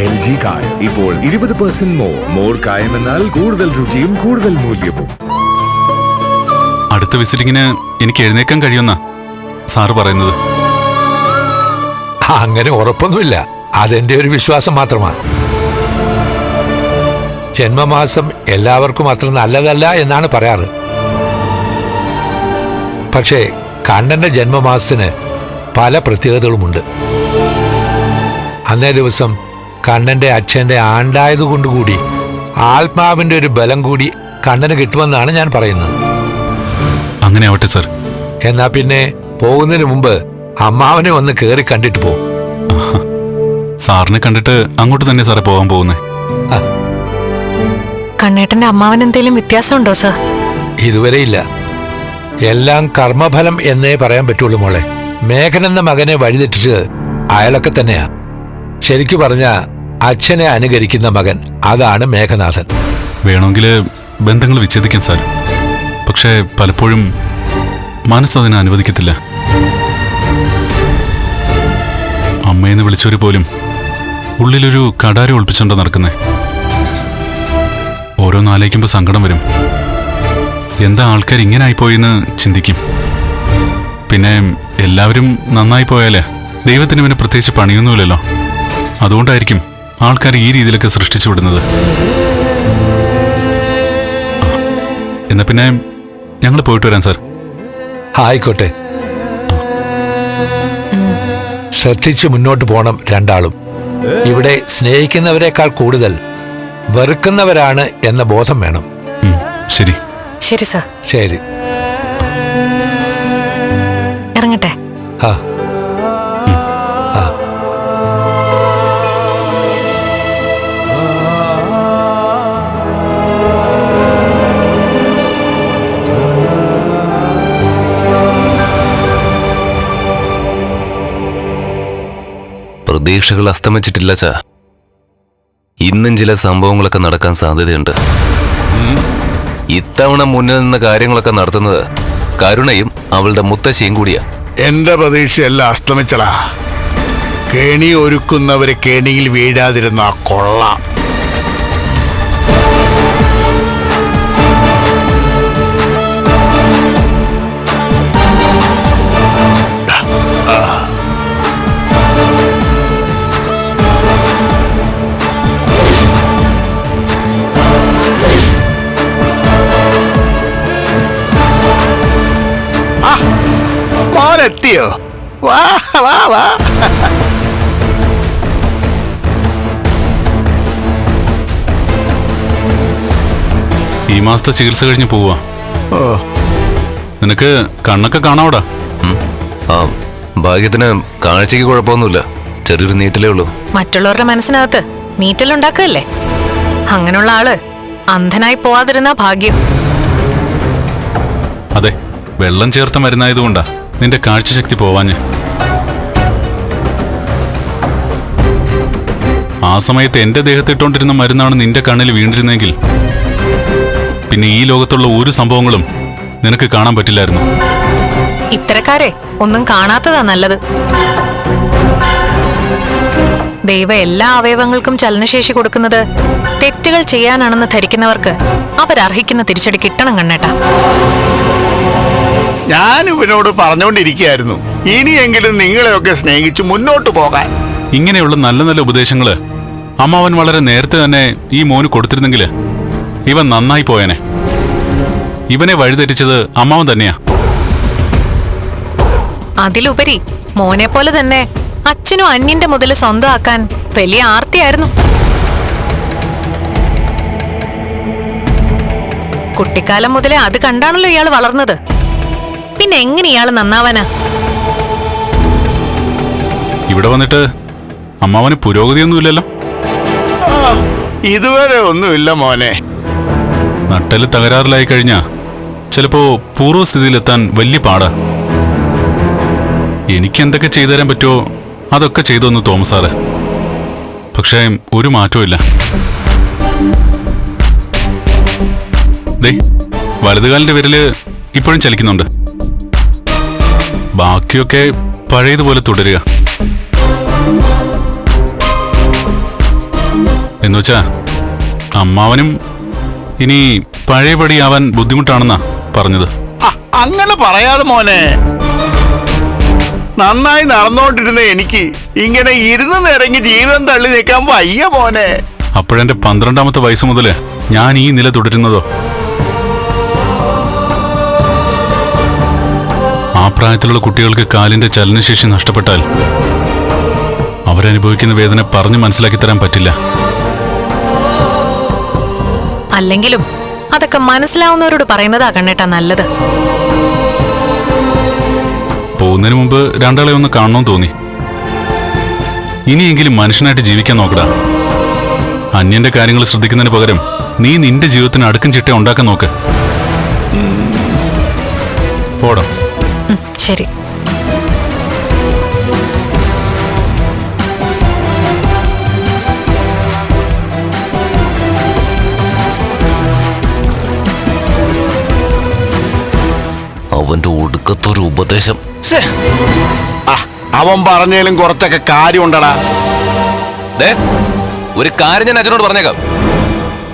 LG കായം ഇപ്പോൾ 20% more കായം എന്നാൽ കൂടുതൽ രുചിയും കൂടുതൽ മൂല്യവും. അടുത്ത വിസിറ്റിങ്ങിന് എനിക്ക് എഴുന്നേക്കാൻ കഴിയുമെന്നാ സാറ് പറയുന്നത്. അങ്ങനെ ഉറപ്പൊന്നുമില്ല, അതെന്റെ ഒരു വിശ്വാസം മാത്രമാണ്. ജന്മമാസം എല്ലാവർക്കും അത്ര നല്ലതല്ല എന്നാണ് പറയാറ്. പക്ഷേ കണ്ണന്റെ ജന്മമാസത്തിന് പല പ്രത്യേകതകളുമുണ്ട്. അന്നേ ദിവസം കണ്ണന്റെ അച്ഛന്റെ ആണ്ടായതുകൊണ്ടുകൂടി ആത്മാവിന്റെ ഒരു ബലം കൂടി കണ്ണന് കിട്ടുമെന്നാണ് ഞാൻ പറയുന്നത്. അങ്ങനെ ആവട്ടെ സർ. എന്നാ പിന്നെ പോകുന്നതിന് മുമ്പ് അമ്മാവനെ ഒന്ന് കേറി കണ്ടിട്ട് പോകും. സാറിനെ കണ്ടിട്ട് അങ്ങോട്ട് തന്നെ സാറേ പോകാൻ പോകുന്നേ. കണ്ണേട്ടന്റെ അമ്മാവൻ എന്തെങ്കിലും വ്യത്യാസമുണ്ടോ സർ? ഇതുവരെ ഇല്ല. എല്ലാം കർമ്മഫലം എന്നേ പറയാൻ പറ്റുള്ളൂ മോളെ. മേഘൻ എന്ന മകനെ വഴിതെറ്റിച്ചത് അയാളൊക്കെ തന്നെയാ. ശരിക്കു പറഞ്ഞ അച്ഛനെ അനുകരിക്കുന്ന മകൻ, അതാണ് മേഘനാഥൻ. വേണമെങ്കിൽ ബന്ധങ്ങൾ വിച്ഛേദിക്കാം സാർ. പക്ഷേ പലപ്പോഴും മനസ്സതിനെ അനുവദിക്കത്തില്ല. അമ്മയെന്ന് വിളിച്ചവര് പോലും ഉള്ളിലൊരു കടാരം ഒളിപ്പിച്ചുണ്ടോ നടക്കുന്നേ. ഓരോന്നാലോചിക്കുമ്പോൾ സങ്കടം വരും. എന്താ ആൾക്കാർ ഇങ്ങനെ ആയിപ്പോയെന്ന് ചിന്തിക്കും. പിന്നെ എല്ലാവരും നന്നായി പോയാലേ ദൈവത്തിന് പിന്നെ പ്രത്യേകിച്ച് പണിയൊന്നുമില്ലല്ലോ. അതുകൊണ്ടായിരിക്കും ആൾക്കാർ ഈ രീതിയിലൊക്കെ സൃഷ്ടിച്ചു വിടുന്നത്. എന്നാ പിന്നെ ഞങ്ങൾ പോയിട്ട് വരാം സാർ. ആയിക്കോട്ടെ. ശ്രദ്ധിച്ച് മുന്നോട്ട് പോണം രണ്ടാളും. ഇവിടെ സ്നേഹിക്കുന്നവരെക്കാൾ കൂടുതൽ വെറുക്കുന്നവരാണ് എന്ന ബോധം വേണം. ശരി ശരി സർ. ശരി, ഇറങ്ങട്ടെ. ആ ആ പ്രതീക്ഷകൾ അസ്തമിച്ചിട്ടില്ല ചാ. ഇന്നും ചില സംഭവങ്ങളൊക്കെ നടക്കാൻ സാധ്യതയുണ്ട്. ഇത്തവണ മുന്നിൽ നിന്ന് കാര്യങ്ങളൊക്കെ നടത്തുന്നത് കരുണയും അവളുടെ മുത്തശ്ശിയും കൂടിയാ. എന്റെ പ്രതീക്ഷയെല്ലാം അസ്തമിച്ചടാ. കെണി ഒരുക്കുന്നവരെ കെണിയിൽ വീഴാതിരുന്ന കൊള്ളാം. എത്തിയോ? വാ വാ വാ. ഈ മാസത്തെ ചികിത്സ കഴിഞ്ഞ് പോവാ. നിനക്ക് കണ്ണൊക്കെ കാണാവടാ? ആ, ഭാഗ്യത്തിന് കാഴ്ചക്ക് കുഴപ്പമൊന്നുമില്ല. ചെറിയൊരു നീറ്റലേ ഉള്ളൂ. മറ്റുള്ളവരുടെ മനസ്സിനകത്ത് നീറ്റലുണ്ടാക്കല്ലേ. അങ്ങനെയുള്ള ആള് അന്ധനായി പോവാതിരുന്ന ഭാഗ്യം. അതെ, വെള്ളം ചേർത്ത മരുന്നായതുകൊണ്ടാ നിന്റെ കാഴ്ചശക്തി പോവാഞ്ഞ്. ആ സമയത്ത് എന്റെ ദേഹത്തിട്ടോണ്ടിരുന്ന മരുന്നാണ് നിന്റെ കണ്ണിൽ വീണ്ടിരുന്നെങ്കിൽ പിന്നെ ഈ ലോകത്തുള്ള ഒരു സംഭവങ്ങളും നിനക്ക് കാണാൻ പറ്റില്ലായിരുന്നു. ഇത്തരക്കാരെ ഒന്നും കാണാത്തതാ നല്ലത്. ദൈവം എല്ലാ അവയവങ്ങൾക്കും ചലനശേഷി കൊടുക്കുന്നത് തെറ്റുകൾ ചെയ്യാനാണെന്ന് ധരിക്കുന്നവർക്ക് അവരർഹിക്കുന്ന തിരിച്ചടി കിട്ടണം കണ്ണേട്ടാ. ഞാൻ ഇവനോട് പറഞ്ഞുകൊണ്ടിരിക്കുകയായിരുന്നു, ഇനിയെങ്കിലും നിങ്ങളെയൊക്കെ സ്നേഹിച്ച് മുന്നോട്ട് പോകാൻ. ഇങ്ങനെയുള്ള നല്ല നല്ല ഉപദേശങ്ങള് അമ്മാവൻ വളരെ നേരത്തെ തന്നെ ഈ മോന് കൊടുത്തിരുന്നെങ്കില് ഇവൻ നന്നായി പോയനെ. ഇവനെ വഴിതെറ്റിച്ചത് അമ്മാവൻ തന്നെയാ. അതിലുപരി മോനെ പോലെ തന്നെ അച്ഛനും അന്യന്റെ മുതൽ സ്വന്തമാക്കാൻ വലിയ ആർത്തിയായിരുന്നു. കുട്ടിക്കാലം മുതലേ അത് കണ്ടാണല്ലോ ഇയാൾ വളർന്നത്. പിന്നെ എങ്ങനെ ഇയാള് നന്നാവാനാ? ഇവിടെ വന്നിട്ട് അമ്മാവന് പുരോഗതിയൊന്നുമില്ലല്ലോ. ഇതുവരെ ഒന്നുമില്ല മോനെ. നട്ടല് തകരാറിലായി കഴിഞ്ഞാ ചിലപ്പോ പൂർവ്വസ്ഥിതിയിലെത്താൻ വലിയ പാടാ. എനിക്ക് എന്തൊക്കെ ചെയ്തു തരാൻ പറ്റുമോ അതൊക്കെ ചെയ്തൊന്നു തോമസ് സാറ്. പക്ഷേ ഒരു മാറ്റവും ഇല്ല. ദേ, വലതുകാലിന്റെ വിരല് ഇപ്പോഴും ചലിക്കുന്നുണ്ട്. ബാക്കിയൊക്കെ പഴയതുപോലെ തുടരുക. എന്നുവെച്ചാ അമ്മാവനും ഇനി പഴയപടിയാവാൻ ബുദ്ധിമുട്ടാണെന്നാ പറഞ്ഞത്. അങ്ങനെ പറയാതെ മോനെ. നന്നായി നടന്നോണ്ടിരുന്ന എനിക്ക് ഇങ്ങനെ ഇരുന്ന് നിറങ്ങി ജീവിതം തള്ളി നിൽക്കാൻ വയ്യ മോനെ. അപ്പോഴെന്റെ 12ാമത്തെ വയസ്സ് മുതല് ഞാൻ ഈ നില തുടരുന്നതോ? ആ പ്രായത്തിലുള്ള കുട്ടികൾക്ക് കാലിന്റെ ചലനശേഷി നഷ്ടപ്പെട്ടാൽ അവരനുഭവിക്കുന്ന വേദന പറഞ്ഞു മനസ്സിലാക്കി തരാൻ പറ്റില്ല. അല്ലെങ്കിലും അതൊക്കെ മനസ്സിലാവുന്നവരോട് പറയുന്നതാ കണ്ണേട്ടാ നല്ലത്. പോകുന്നതിന് മുമ്പ് രണ്ടാളെ ഒന്ന് കാണണമെന്ന് തോന്നി. ഇനിയെങ്കിലും മനുഷ്യനായിട്ട് ജീവിക്കാൻ നോക്കടാ. അന്യന്റെ കാര്യങ്ങൾ ശ്രദ്ധിക്കുന്നതിന് പകരം നീ നിന്റെ ജീവിതത്തിന് അടുക്കും ചിട്ട ഉണ്ടാക്കാൻ നോക്ക്. പോടാ. ശരി. അവന്റെ ഒടുക്കത്തൊരു ഉപദേശം. അവൻ പറഞ്ഞാലും കുറച്ചൊക്കെ കാര്യമുണ്ടടാ. ഒരു കാര്യം ഞാൻ അച്ഛനോട് പറഞ്ഞേക്കാം.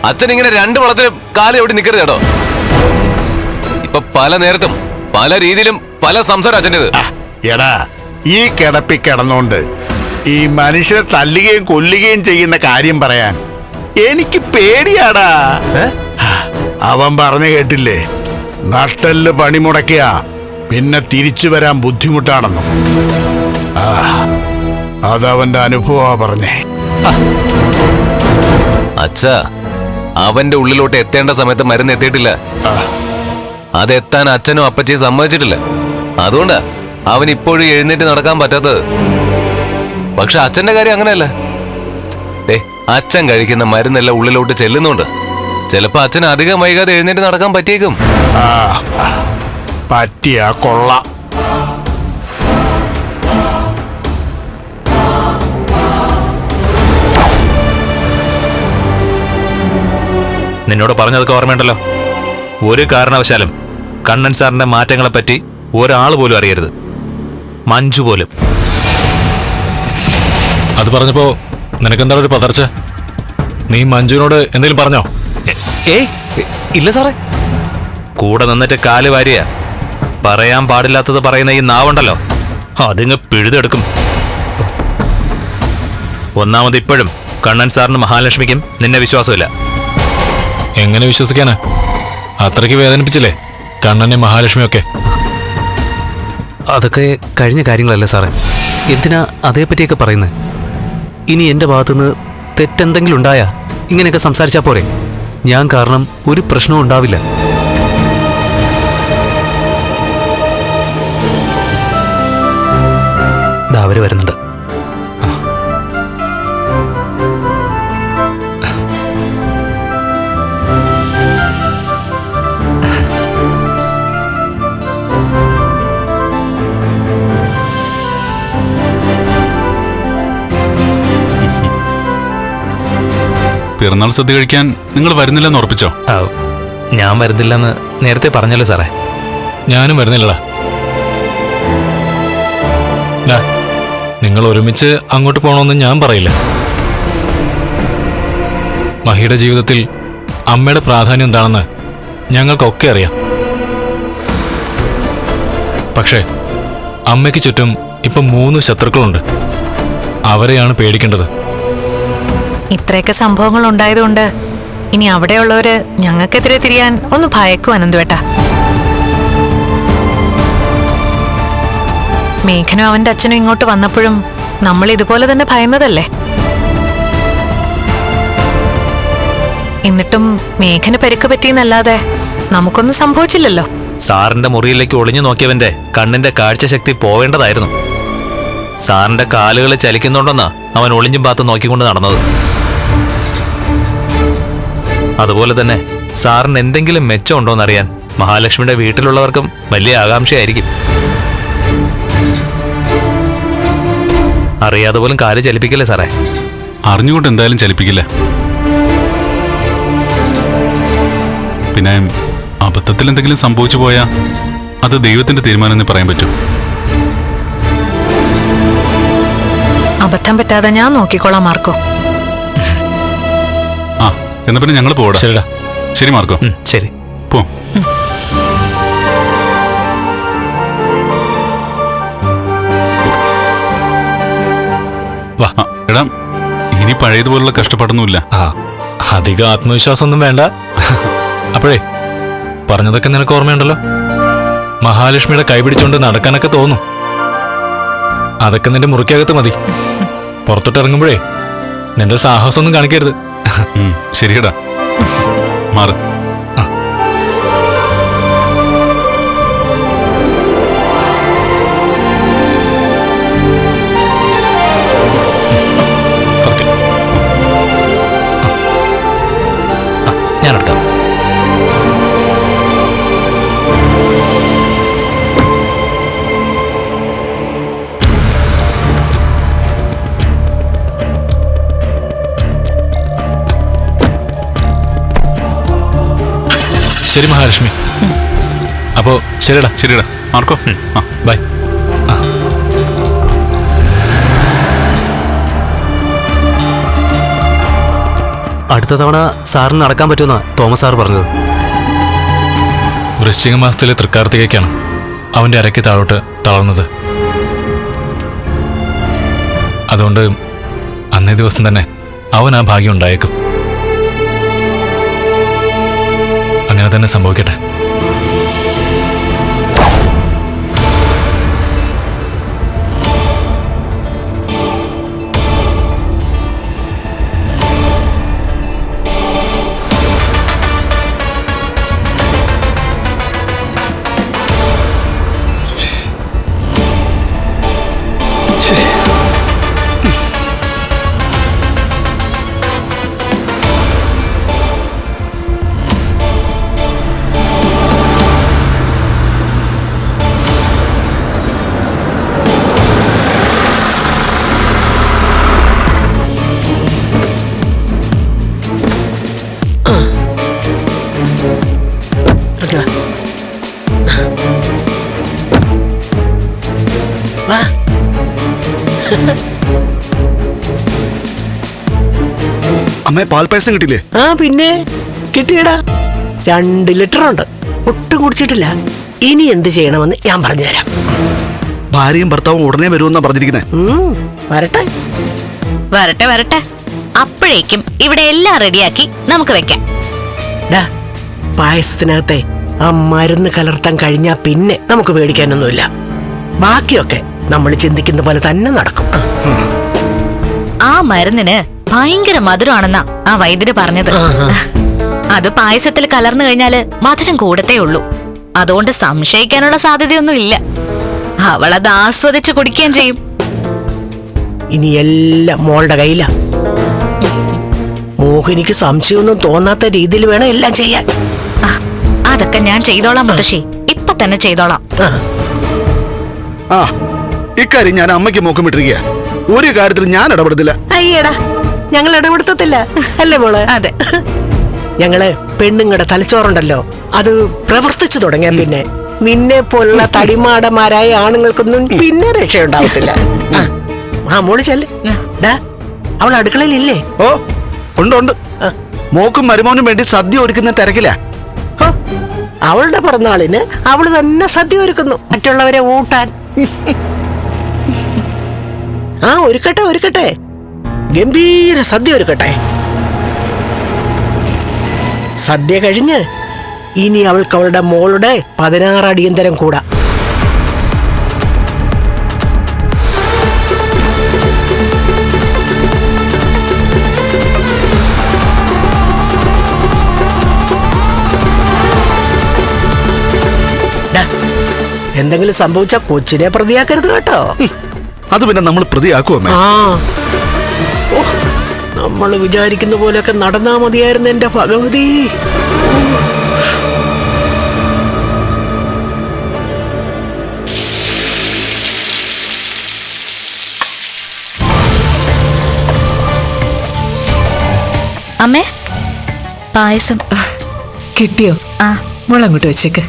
അച്ഛൻ ഇങ്ങനെ രണ്ട് വളത്തിൽ കാലം എവിടെ നിൽക്കരുത് കേട്ടോ. ഇപ്പൊ പല നേരത്തും പല രീതിയിലും പല സംസാരം അച്ഛൻ്റെത്. എടാ, ഈ കിടപ്പി കിടന്നോണ്ട് ഈ മനുഷ്യരെ തല്ലുകയും കൊല്ലുകയും ചെയ്യുന്ന കാര്യം പറയാൻ എനിക്ക് പേടിയാടാ. അവൻ പറഞ്ഞു കേട്ടില്ലേ, നട്ടല് പണിമുടക്കിയ പിന്നെ തിരിച്ചു വരാൻ ബുദ്ധിമുട്ടാണെന്നും. അതവന്റെ അനുഭവമാ പറഞ്ഞേ. അച്ഛാ, അവന്റെ ഉള്ളിലോട്ട് എത്തേണ്ട സമയത്ത് മരുന്ന് എത്തിയിട്ടില്ല. അതെത്താൻ അച്ഛനും അപ്പച്ചയും സമ്മതിച്ചിട്ടില്ല. അതുകൊണ്ടാ അവൻ ഇപ്പോഴും എഴുന്നേറ്റ് നടക്കാൻ പറ്റാത്തത്. പക്ഷെ അച്ഛന്റെ കാര്യം അങ്ങനെയല്ല. അച്ഛൻ കഴിക്കുന്ന മരുന്നെല്ലാം ഉള്ളിലോട്ട് ചെല്ലുന്നുണ്ട്. ചിലപ്പോ അച്ഛൻ അധികം വൈകാതെ എഴുന്നേറ്റ് നടക്കാൻ പറ്റിയേക്കും. പറ്റിയ കൊള്ളാം. നിന്നോട് പറഞ്ഞതൊക്കെ ഓർമ്മയുണ്ടല്ലോ. ഒരു കാരണവശാലും കണ്ണൻ സാറിന്റെ മാറ്റങ്ങളെപ്പറ്റി ഒരാൾ പോലും അറിയരുത്, മഞ്ജു പോലും. അത് പറഞ്ഞപ്പോ നിനക്കെന്താ ഒരു പതർച്ച? നീ മഞ്ജുവിനോട് എന്തെങ്കിലും പറഞ്ഞോ? ഏയ് ഇല്ല സാറേ. കൂടെ നിന്നിട്ട് കാല് വാരിയ പറയാൻ പാടില്ലാത്തത് പറയുന്ന ഈ നാവുണ്ടല്ലോ, അതിങ്ങ് പിഴുതെടുക്കും. ഒന്നാമത് ഇപ്പോഴും കണ്ണൻ സാറിന് മഹാലക്ഷ്മിക്കും നിന്നെ വിശ്വാസമില്ല. എങ്ങനെ വിശ്വസിക്കാനാ? അത്രയ്ക്ക് വേദനിപ്പിച്ചില്ലേ കണ്ണനെ മഹാലക്ഷ്മിയൊക്കെ? അതൊക്കെ കഴിഞ്ഞ കാര്യങ്ങളല്ലേ സാറേ, എന്തിനാ അതേപ്പറ്റിയൊക്കെ പറയുന്നത്? ഇനി എൻ്റെ ഭാഗത്തുനിന്ന് തെറ്റെന്തെങ്കിലും ഉണ്ടായാ ഇങ്ങനെയൊക്കെ സംസാരിച്ചാൽ പോരെ? ഞാൻ കാരണം ഒരു പ്രശ്നവും ഉണ്ടാവില്ല. അവര് വരുന്നുണ്ട്. പിറന്നാൾ സദ്യ കഴിക്കാൻ നിങ്ങൾ വരുന്നില്ലെന്ന് ഉറപ്പിച്ചോ? ഞാൻ വരുന്നില്ലെന്ന് നേരത്തെ പറഞ്ഞല്ലോ സാറേ. ഞാനും വരുന്നില്ലടാ. നിങ്ങൾ ഒരുമിച്ച് അങ്ങോട്ട് പോകണമെന്ന് ഞാൻ പറയില്ല. മഹിയുടെ ജീവിതത്തിൽ അമ്മയുടെ പ്രാധാന്യം എന്താണെന്ന് ഞങ്ങൾക്കൊക്കെ അറിയാം. പക്ഷേ അമ്മയ്ക്ക് ചുറ്റും ഇപ്പം 3 ശത്രുക്കളുണ്ട്. അവരെയാണ് പേടിക്കേണ്ടത്. ഇത്രയൊക്കെ സംഭവങ്ങൾ ഉണ്ടായതുകൊണ്ട് ഇനി അവിടെയുള്ളവര് ഞങ്ങൾക്കെതിരെ തിരിയാൻ ഒന്ന് ഭയക്കും അനന്തുവേട്ടാ. മേഘനും അവന്റെ അച്ഛനും ഇങ്ങോട്ട് വന്നപ്പോഴും നമ്മൾ ഇതുപോലെ തന്നെ ഭയന്നതല്ലേ? എന്നിട്ടും മേഘന് പരിക്ക് പറ്റിയെന്നല്ലാതെ നമുക്കൊന്നും സംഭവിച്ചില്ലല്ലോ. സാറിന്റെ മുറിയിലേക്ക് ഒളിഞ്ഞു നോക്കിയവന്റെ കണ്ണിന്റെ കാഴ്ചശക്തി പോവേണ്ടതായിരുന്നു. സാറിന്റെ കാലുകൾ ചലിക്കുന്നുണ്ടെന്നാ അവൻ ഒളിഞ്ഞും പാത്ത് നോക്കിക്കൊണ്ട് നടന്നത്. അതുപോലെ തന്നെ സാറിന് എന്തെങ്കിലും മെച്ചമുണ്ടോന്നറിയാൻ മഹാലക്ഷ്മിയുടെ വീട്ടിലുള്ളവർക്കും വലിയ ആകാംക്ഷയായിരിക്കും. അറിയാതെ പോലും കാല് ചലിപ്പിക്കില്ലേ സാറേ? അറിഞ്ഞുകൊണ്ട് എന്തായാലും ചലിപ്പിക്കില്ല. പിന്നെ അബദ്ധത്തിൽ എന്തെങ്കിലും സംഭവിച്ചു പോയാ അത് ദൈവത്തിന്റെ തീരുമാനം എന്ന് പറയാൻ പറ്റൂ. അബദ്ധം പറ്റാതെ ഞാൻ നോക്കിക്കോളാം മാർക്കോ. എന്നാ പിന്നെ ഞങ്ങൾ പോടാ. ശരിടാ. ശരി മാർക്കോ. ശരി. പോ. വാ. എടാ, ഇനി പഴയതുപോലുള്ള കഷ്ടപ്പാടൊന്നുമില്ല. ആ, അധികം ആത്മവിശ്വാസമൊന്നും വേണ്ട. അപ്പോഴേ പറഞ്ഞതൊക്കെ നിനക്ക് ഓർമ്മയുണ്ടല്ലോ? മഹാലക്ഷ്മിയുടെ കൈ പിടിച്ചുകൊണ്ട് നടക്കാനൊക്കെ തോന്നും. അതൊക്കെ നിന്റെ മുറിക്കകത്ത് മതി. പുറത്തോട്ട് ഇറങ്ങുമ്പോഴേ നിന്റെ സാഹസമൊന്നും കാണിക്കരുത്. ശരിയടാ, മാറ്. ഞാനെടുക്കാം. ശരി മഹാലക്ഷ്മി. അപ്പോ ശരിടാ. ശരിയടാ മാർക്കോ. ബൈ. അടുത്ത തവണ സാറിന് നടക്കാൻ പറ്റുമെന്നാ തോമസ് സാർ പറഞ്ഞത്. വൃശ്ചിക മാസത്തിലെ തൃക്കാർത്തികയ്ക്കാണ് അവന്റെ അരയ്ക്ക് താഴോട്ട് തളർന്നത്. അതുകൊണ്ട് അന്നേ ദിവസം തന്നെ അവൻ ആ ഭാഗ്യം ഉണ്ടായേക്കും. അങ്ങനെ തന്നെ സംഭവിക്കട്ടെ. അമ്മേ, പാൽപ്പായസം കിട്ടില്ലേ? ആ പിന്നെ കിട്ടിയടാ. 2 ലിറ്റർ ഉണ്ട്. ഒട്ടും കുടിച്ചിട്ടില്ല. ഇനി എന്ത് ചെയ്യണമെന്ന് ഞാൻ പറഞ്ഞുതരാം. ഭാര്യയും ഭർത്താവും ഉടനെ വരുമെന്നാ പറഞ്ഞിരിക്കുന്നത്. വരട്ടെ വരട്ടെ വരട്ടെ. അപ്പോഴേക്കും ഇവിടെ എല്ലാം റെഡിയാക്കി നമുക്ക് വെക്കാം. പായസത്തിനകത്തെ ആ മരുന്ന് കലർത്താൻ കഴിഞ്ഞാ പിന്നെ നമുക്ക് പേടിക്കാനൊന്നുമില്ല. ബാക്കിയൊക്കെ നമ്മൾ ചിന്തിക്കുന്ന പോലെ തന്നെ നടക്കും. ആ മരുന്നിന് ഭയങ്കര മധുരമാണെന്നാ ആ വൈദ്യര് പറഞ്ഞത്. അത് പായസത്തിൽ കലർന്നു കഴിഞ്ഞാല് മധുരം കൂടത്തേ ഉള്ളൂ. അതുകൊണ്ട് സംശയിക്കാനുള്ള സാധ്യതയൊന്നും ഇല്ല. അവളത് ആസ്വദിച്ച് കുടിക്കുകയും ചെയ്യും. ഇനി എല്ലാം മോളുടെ കയ്യിലാ. മോഹിനിക്ക് സംശയമൊന്നും തോന്നാത്ത രീതിയിൽ വേണം എല്ലാം ചെയ്യാൻ. അതൊക്കെ ഞാൻ ചെയ്തോളാം മുത്തശ്ശി. ഇപ്പൊ തന്നെ ചെയ്തോളാം. ആ, ഇക്കാര്യം ഞാൻ അമ്മയ്ക്ക് മോക്കം വിട്ടിരിക്കുക. ഒരു കാര്യത്തിൽ ഞാൻ ഇടപെടുന്നില്ല. അയ്യടാ, ഞങ്ങൾ ഇടപെടുത്തത്തില്ല അല്ലേ മോളെ? അതെ. ഞങ്ങള് പെണ്ണുങ്ങളുടെ തലച്ചോറുണ്ടല്ലോ, അത് പ്രവർത്തിച്ചു തുടങ്ങിയ പിന്നെ നിന്നെ പോലുള്ള തടിമാടന്മാരായ ആണുങ്ങൾക്കൊന്നും പിന്നെ രക്ഷയുണ്ടാവത്തില്ല. ആ മോള് ചെല്ല്. അവൾ അടുക്കളയിലില്ലേ? ഓ ഉണ്ട്. മോക്കും മരുമോനും വേണ്ടി സദ്യ ഒരുക്കുന്ന തിരക്കില്ല. അവളുടെ പിറന്നാളിന് അവള് തന്നെ സദ്യ ഒരുക്കുന്നു, മറ്റുള്ളവരെ ഊട്ടാൻ. ആ ഒരുക്കട്ടെ, ഗംഭീര സദ്യ ഒരുക്കട്ടെ. സദ്യ കഴിഞ്ഞ് ഇനി അവൾക്ക് അവളുടെ മോളുടെ 16 അടിയന്തരം കൂടാ. എന്തെങ്കിലും സംഭവിച്ച കൊച്ചിനെ പ്രതിയാക്കരുത് കേട്ടോ. അത് പിന്നെ നമ്മൾ പ്രതിയാക്കുമോ? നമ്മൾ വിചാരിക്കുന്ന പോലെയൊക്കെ നടന്നാ മതിയായിരുന്നു എന്റെ ഭഗവതി. അമ്മേ, പായസം കിട്ടിയോ? ആ, മോളങ്ങോട്ട് വെച്ചേക്ക്.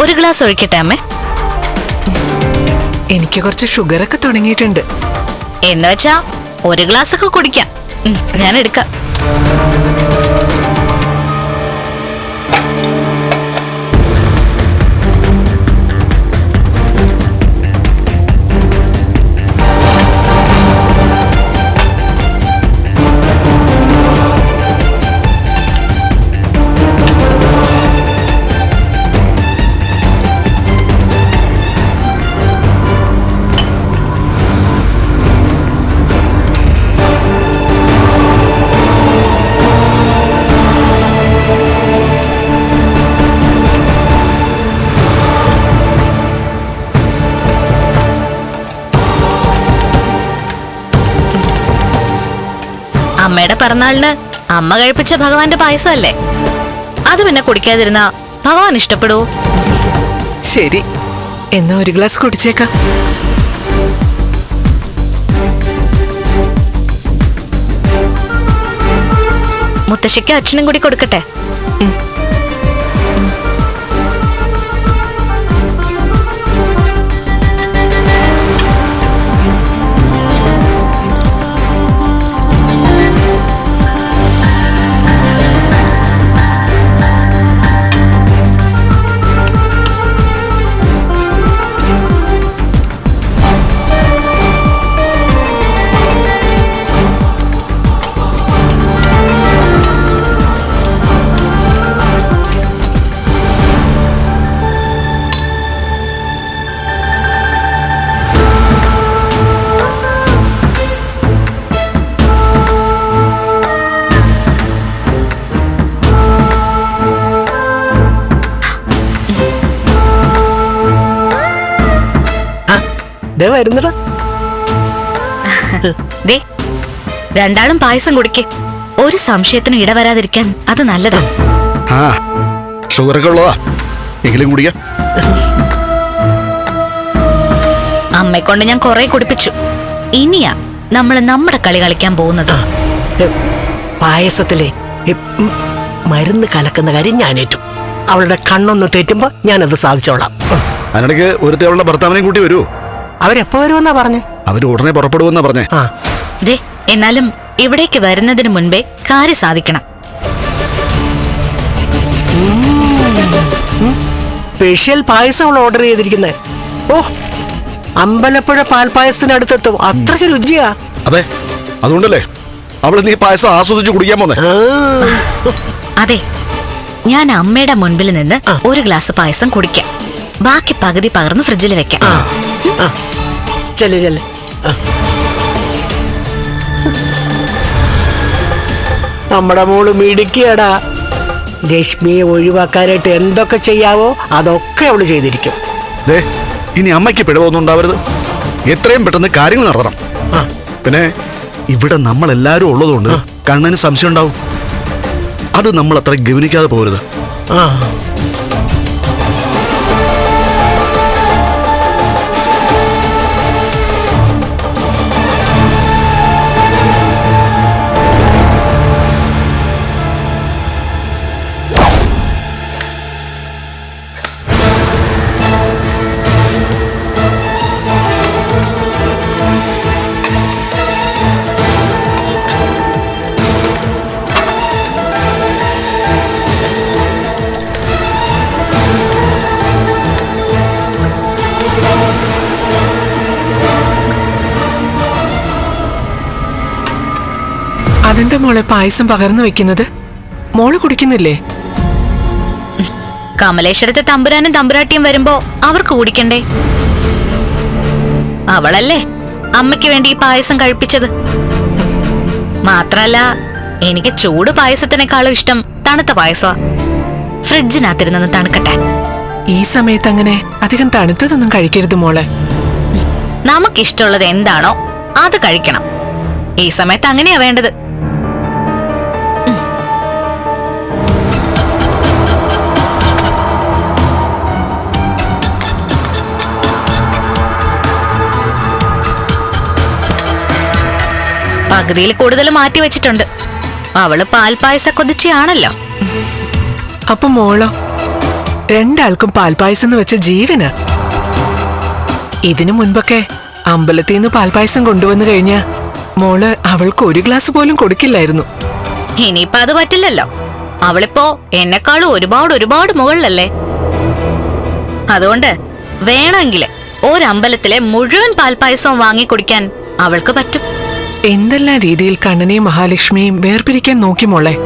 ഒരു ഗ്ലാസ് ഒഴിക്കട്ടെ അമ്മേ? എനിക്ക് കുറച്ച് ഷുഗറൊക്കെ തുടങ്ങിയിട്ടുണ്ട്. എന്ന് വെച്ചാ ഒരു ഗ്ലാസ് ഒക്കെ കുടിക്കാം. ഞാൻ എടുക്കാം. അമ്മയുടെ പിറന്നാളിന് അമ്മ കഴിപ്പിച്ച ഭഗവാന്റെ പായസമല്ലേ, അത് പിന്നെ കുടിക്കാതിരുന്ന ഭഗവാൻ ഇഷ്ടപ്പെടൂ? ശരി, എന്നാ ഒരു ഗ്ലാസ് കുടിച്ചേക്കാം. മുത്തശ്ശിക്ക് അച്ഛനും കൂടി കൊടുക്കട്ടെ? വരുന്നടാ. ദേ, രണ്ടാളും പായസം കുടിക്ക്. ഒരു സംശയത്തിനും ഇടവരാതിരിക്കാൻ അത് നല്ലതാ. ഷുഗറൊക്കെ ഉള്ളതാ, എങ്കിലും കുടിക്കാം. അമ്മയെക്കൊണ്ട് ഞാൻ കുറെ കുടിപ്പിച്ചു. ഇനിയാ നമ്മൾ നമ്മുടെ കളി കളിക്കാൻ പോകുന്നത്. പായസത്തിലെ മരുന്ന് കലക്കുന്ന കാര്യം ഞാനേറ്റു. അവളുടെ കണ്ണൊന്ന് തെറ്റുമ്പോ ഞാനത് സാധിച്ചോളാം. അതിനിടയ്ക്ക് ഒരുത്തി അവളുടെ ഭർത്താവിനെയും കൂട്ടി വരൂ. അവരെപ്പോ വരുമെന്നാ പറഞ്ഞേ? അവര് ഉടനെ പുറപ്പെടുമെന്നാ പറഞ്ഞേ. ദേ, എന്നാലും ഇവിടേക്ക് വരുന്നതിന് മുൻപേ കാര്യം സാധിക്കണം. സ്പെഷ്യൽ പായസം അവൾ ഓർഡർ ചെയ്തിരിക്കുന്നേ. ഓ, അമ്പലപ്പുഴ പാൽപായസത്തിനടുത്തെത്തും, അത്രയ്ക്ക് രുചിയാ. അതെ, അതുകൊണ്ടല്ലേ അവള് നീ പായസം ആസ്വദിച്ച് കുടിക്കാൻ പോന്നെ. അതെ, ഞാൻ അമ്മയുടെ മുൻപിൽ നിന്ന് ഒരു ഗ്ലാസ് പായസം കുടിക്കാം. ബാക്കി പകുതി പകർന്ന് ഫ്രിഡ്ജിൽ വെക്കാം. ചെല്ല് ചെല്ല്. നമ്മുടെ മോള് മിടുക്കിയടാ. രശ്മിയെ ഒഴിവാക്കാനായിട്ട് എന്തൊക്കെ ചെയ്യാവോ അതൊക്കെ അവള് ചെയ്തിരിക്കും. ഇനി അമ്മയ്ക്ക് പിഴവൊന്നും ഉണ്ടാവരുത്. എത്രയും പെട്ടെന്ന് കാര്യങ്ങൾ നടത്തണം. പിന്നെ ഇവിടെ നമ്മളെല്ലാരും ഉള്ളതുകൊണ്ട് കണ്ണന് സംശയം ഉണ്ടാവും. അത് നമ്മൾ അത്ര ഗവനിക്കാതെ പോരുത്. അതെന്താ മോളെ പായസം പകർന്നു വെക്കുന്നത്? മോള് കുടിക്കുന്നില്ലേ? കമലേശ്വരത്തെ തമ്പുരാനും തമ്പുരാട്ടിയും വരുമ്പോ അവർക്ക് കുടിക്കണ്ടേ? അവളല്ലേ അമ്മയ്ക്ക് വേണ്ടി ഈ പായസം കഴിപ്പിച്ചത്. മാത്രല്ല, എനിക്ക് ചൂട് പായസത്തിനേക്കാളും ഇഷ്ടം തണുത്ത പായസമാ. ഫ്രിഡ്ജിനകത്തിരുന്ന് തണുക്കട്ടെ. ഈ സമയത്ത് അങ്ങനെ അധികം തണുത്തതൊന്നും കഴിക്കരുത് മോളെ. നമുക്കിഷ്ടമുള്ളത് എന്താണോ അത് കഴിക്കണം. ഈ സമയത്ത് അങ്ങനെയാ വേണ്ടത്. പകുതിയിൽ കൂടുതൽ മാറ്റി വെച്ചിട്ടുണ്ട്. അവള് പാൽപായസ കൊതിച്ചിയാണല്ലോ. അപ്പൊ മോളോ? രണ്ടാൾക്കും പാൽപായസം എന്ന് വെച്ച ജീവന്. ഇതിനു മുൻപൊക്കെ അമ്പലത്തിൽ നിന്ന് പാൽപായസം കൊണ്ടുവന്നു കഴിഞ്ഞ മോള് അവൾക്ക് ഒരു ഗ്ലാസ് പോലും കൊടുക്കില്ലായിരുന്നു. ഇനിയിപ്പൊ അത് പറ്റില്ലല്ലോ. അവളിപ്പോ എന്നെക്കാളും ഒരുപാട് മുകളിലല്ലേ. അതുകൊണ്ട് വേണമെങ്കില് ഒരമ്പലത്തിലെ മുഴുവൻ പാൽപായസവും വാങ്ങി കുടിക്കാൻ അവൾക്ക് പറ്റും. എന്തെല്ലാം രീതിയിൽ കണ്ണനെയും മഹാലക്ഷ്മിയും വേർപിരിക്കാൻ നോക്കി മോളെ.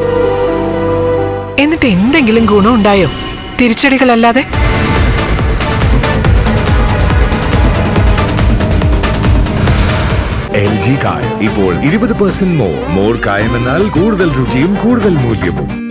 എന്നിട്ട് എന്തെങ്കിലും ഗുണം ഉണ്ടായോ? തിരിച്ചടികളല്ലാതെ. LG കായം ഇപ്പോൾ 20% മോർ കായം എന്നാൽ കൂടുതൽ രുചിയും കൂടുതൽ മൂല്യവും.